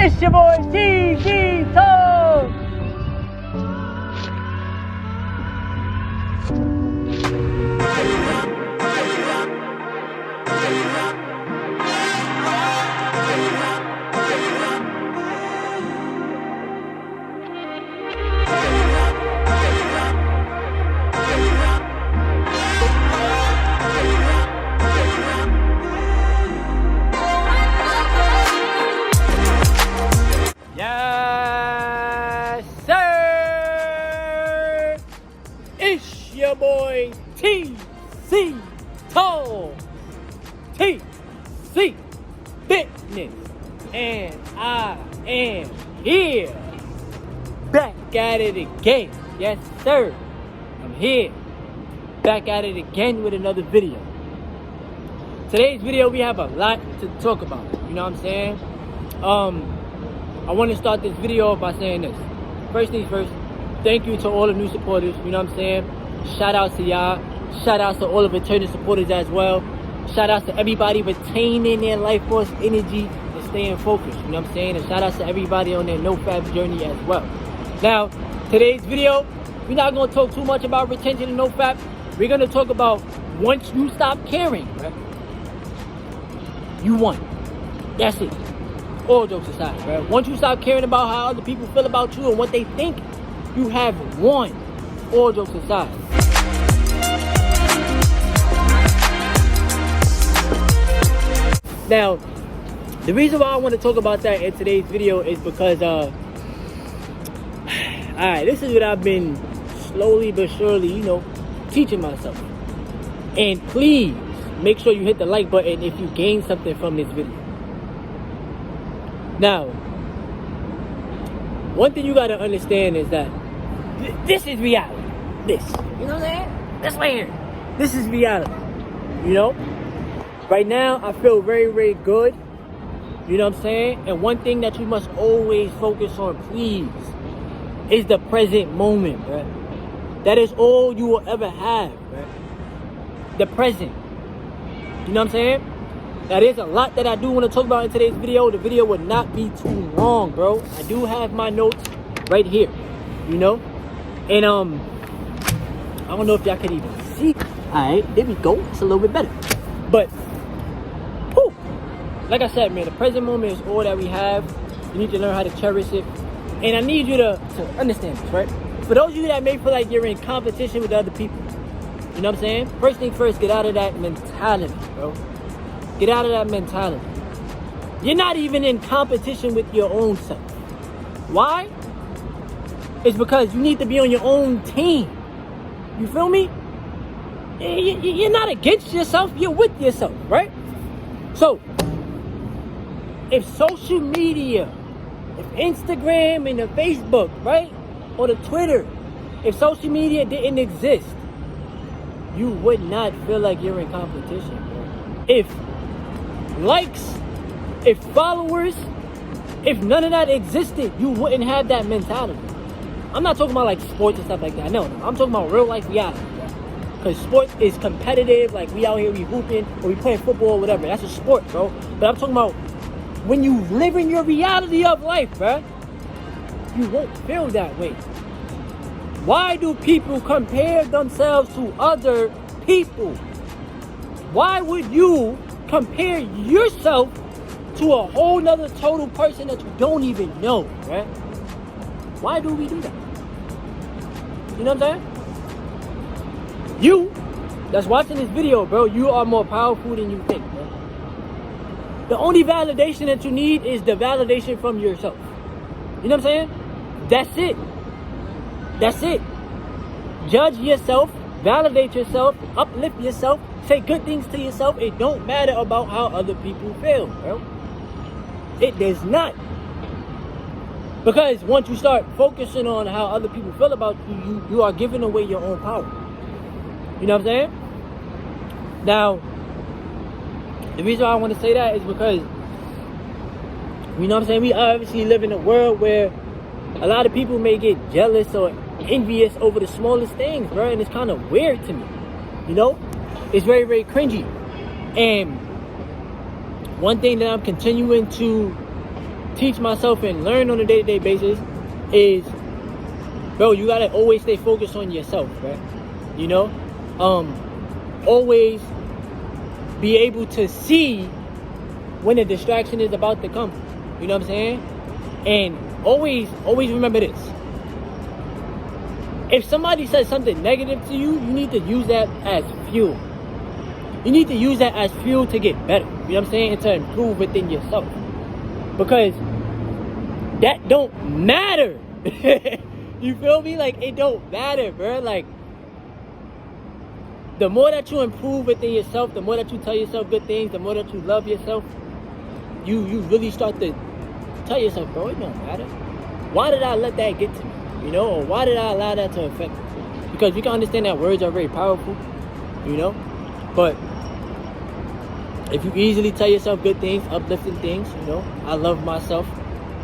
It's your boy Detox. Yes, sir. It's your boy TC Tall, TC Fitness, and I am here, back at it again. Yes, sir. I'm here, back at it again with another video. Today's video, we have a lot to talk about. You know what I'm saying? I want to start this video off by saying this. First things first, thank you to all the new supporters. You know what I'm saying? Shout out to y'all. Shout out to all of returning supporters as well. Shout out to everybody retaining their life force energy and staying focused. You know what I'm saying? And shout out to everybody on their no-fab journey as well. Now, today's video, we're not going to talk too much about retention and no-fab. We're going to talk about once you stop caring, right? You won. That's it. All jokes aside, right? Once you stop caring about how other people feel about you and what they think, you have won. All jokes aside. Now, the reason why I want to talk about that in today's video is because, alright, this is what I've been slowly but surely, teaching myself. And please, make sure you hit the like button if you gain something from this video. Now, one thing you gotta understand is that this is reality. This. You know what I'm saying? This right here. This is reality. Right now, I feel very, very good. You know what I'm saying? And one thing that you must always focus on, please, is the present moment, right? That is all you will ever have, right? The present. You know what I'm saying? Now, there's a lot that I do want to talk about in today's video. The video would not be too long, bro. I do have my notes right here, And, I don't know if y'all can even see. Alright, there we go. It's a little bit better. But, whew, like I said, man, the present moment is all that we have. You need to learn how to cherish it. And I need you to understand this, right? For those of you that may feel like you're in competition with other people, you know what I'm saying? First thing first, get out of that mentality, bro. Get out of that mentality. You're not even in competition with your own self. Why? It's because you need to be on your own team. You feel me? You're not against yourself, you're with yourself, right? So, if social media, if Instagram and the Facebook, right? Or the Twitter, if social media didn't exist, you would not feel like you're in competition, bro. If likes, if followers, if none of that existed, you wouldn't have that mentality. I'm not talking about like sports and stuff like that. No, I'm talking about real life reality. Because sports is competitive, like we out here, we hooping, or we playing football or whatever. That's a sport, bro. But I'm talking about when you live in your reality of life, bro, you won't feel that way. Why do people compare themselves to other people? Why would you compare yourself to a whole nother total person that you don't even know, right? Why do we do that? You know what I'm saying? You that's watching this video, bro, you are more powerful than you think, bro. The only validation that you need is the validation from yourself. You know what I'm saying? That's it. That's it. Judge yourself, validate yourself, uplift yourself, say good things to yourself. It don't matter about how other people feel, bro. It does not. Because once you start focusing on how other people feel about you, you are giving away your own power. You know what I'm saying? Now, the reason why I want to say that is because, you know what I'm saying, we obviously live in a world where a lot of people may get jealous or envious over the smallest things, bro, and it's kind of weird to me. It's very, very cringy. And one thing that I'm continuing to teach myself and learn on a day-to-day basis is, bro, you gotta always stay focused on yourself, right? You know, always be able to see when a distraction is about to come. You know what I'm saying? And always remember this. If somebody says something negative to you, you need to use that as fuel. You need to use that as fuel to get better. You know what I'm saying? And to improve within yourself. Because that don't matter. You feel me? Like, it don't matter, bro. Like, the more that you improve within yourself, the more that you tell yourself good things, the more that you love yourself, you really start to tell yourself, bro, it don't matter. Why did I let that get to me? You know, or why did I allow that to affect me? Because you can understand that words are very powerful, you know. But if you easily tell yourself good things, uplifting things, you know, I love myself.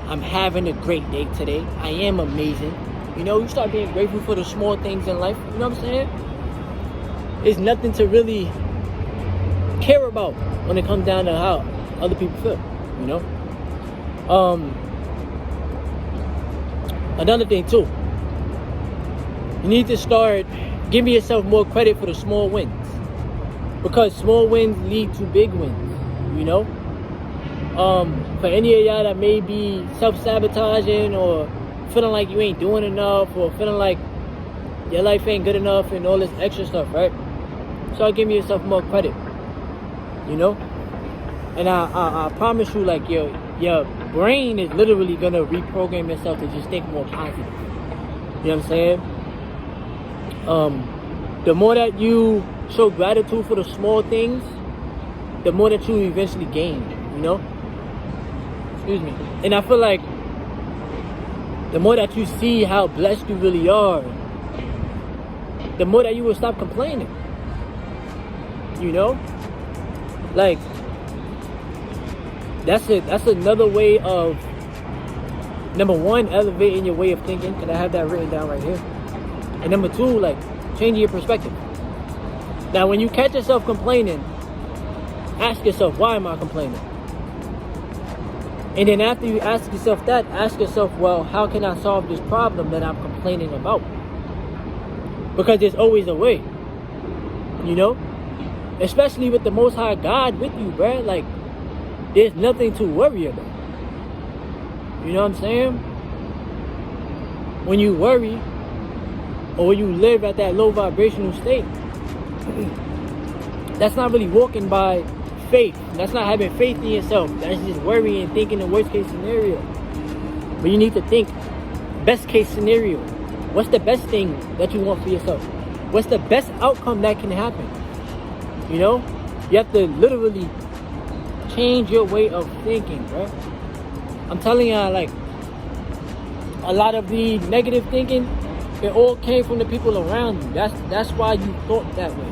I'm having a great day today. I am amazing. You know, you start being grateful for the small things in life. You know what I'm saying? It's nothing to really care about when it comes down to how other people feel, you know. Another thing too, you need to start giving yourself more credit for the small wins, because small wins lead to big wins, you know. For any of y'all that may be self-sabotaging or feeling like you ain't doing enough or feeling like your life ain't good enough and all this extra stuff, right? Start giving yourself more credit, you know. And I promise you, like, your brain is literally gonna reprogram yourself to just think more positive. You know what I'm saying? The more that you show gratitude for the small things, the more that you eventually gain, you know? Excuse me. And I feel like the more that you see how blessed you really are, the more that you will stop complaining. You know? Like, that's another way of, number one, elevating your way of thinking, because I have that written down right here. And number two, like, changing your perspective. Now, when you catch yourself complaining, ask yourself, why am I complaining? And then after you ask yourself that, ask yourself, well, how can I solve this problem that I'm complaining about? Because there's always a way, you know? Especially with the Most High God with you, bruh. Like, there's nothing to worry about. You know what I'm saying? When you worry, or when you live at that low vibrational state, that's not really walking by faith. That's not having faith in yourself. That's just worrying and thinking the worst case scenario. But you need to think best case scenario. What's the best thing that you want for yourself? What's the best outcome that can happen? You know? You have to literally change your way of thinking, bro. I'm telling y'all, like, a lot of the negative thinking, it all came from the people around you. That's why you thought that way.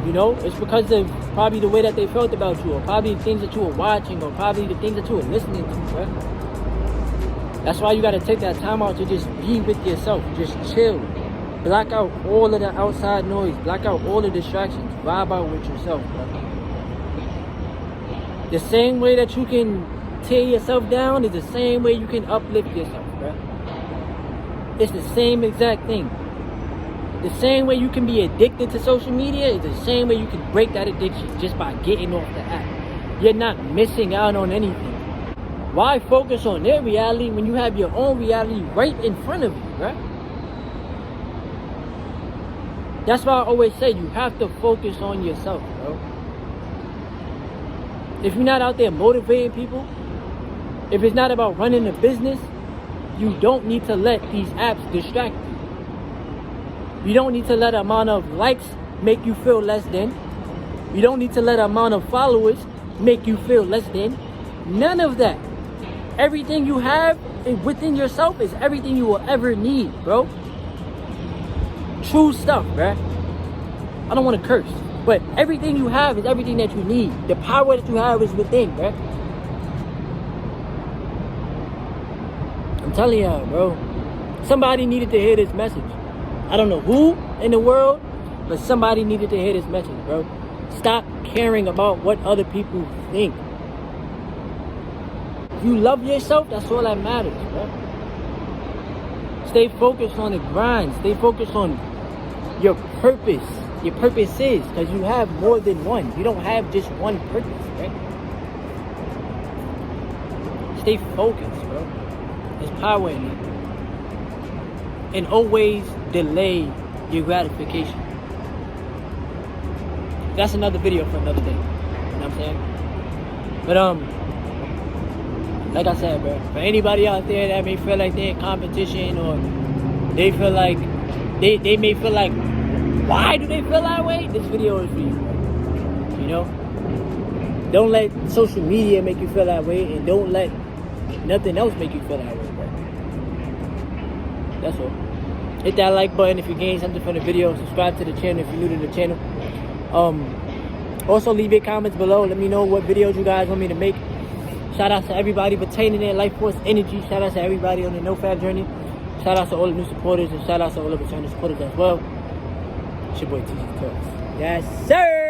You know, it's because of probably the way that they felt about you, or probably the things that you were watching, or probably the things that you were listening to, bro. That's why you gotta take that time out to just be with yourself, just chill, block out all of the outside noise, block out all the distractions, vibe out with yourself, bro. The same way that you can tear yourself down is the same way you can uplift yourself, bro. It's the same exact thing. The same way you can be addicted to social media is the same way you can break that addiction just by getting off the app. You're not missing out on anything. Why focus on their reality when you have your own reality right in front of you, right? That's why I always say you have to focus on yourself, bro. If you're not out there motivating people, if it's not about running a business, you don't need to let these apps distract you. You don't need to let the amount of likes make you feel less than. You don't need to let the amount of followers make you feel less than. None of that. Everything you have within yourself is everything you will ever need, bro. True stuff, bruh. I don't want to curse, but everything you have is everything that you need. The power that you have is within, bruh. I'm telling y'all, bro. Somebody needed to hear this message. I don't know who in the world, but somebody needed to hear this message, bro. Stop caring about what other people think. If you love yourself, that's all that matters, bro. Stay focused on the grind. Stay focused on your purpose. Your purpose is, because you have more than one. You don't have just one purpose, right? Stay focused, bro. There's power in it. And always delay your gratification. That's another video for another day. You know what I'm saying? But like I said, bro, for anybody out there that may feel like they're in competition, or they feel like they may feel like, why do they feel that way? This video is for you, bro. You know? Don't let social media make you feel that way, and don't let nothing else make you feel that way, bro. That's all. Hit that like button if you gain something from the video. Subscribe to the channel if you're new to the channel. Also leave your comments below. Let me know what videos you guys want me to make. Shout out to everybody pertaining their life force energy. Shout out to everybody on the NoFap journey. Shout out to all the new supporters, and shout out to all the returning supporters as well. It's your boy TC Talks. Yes, sir.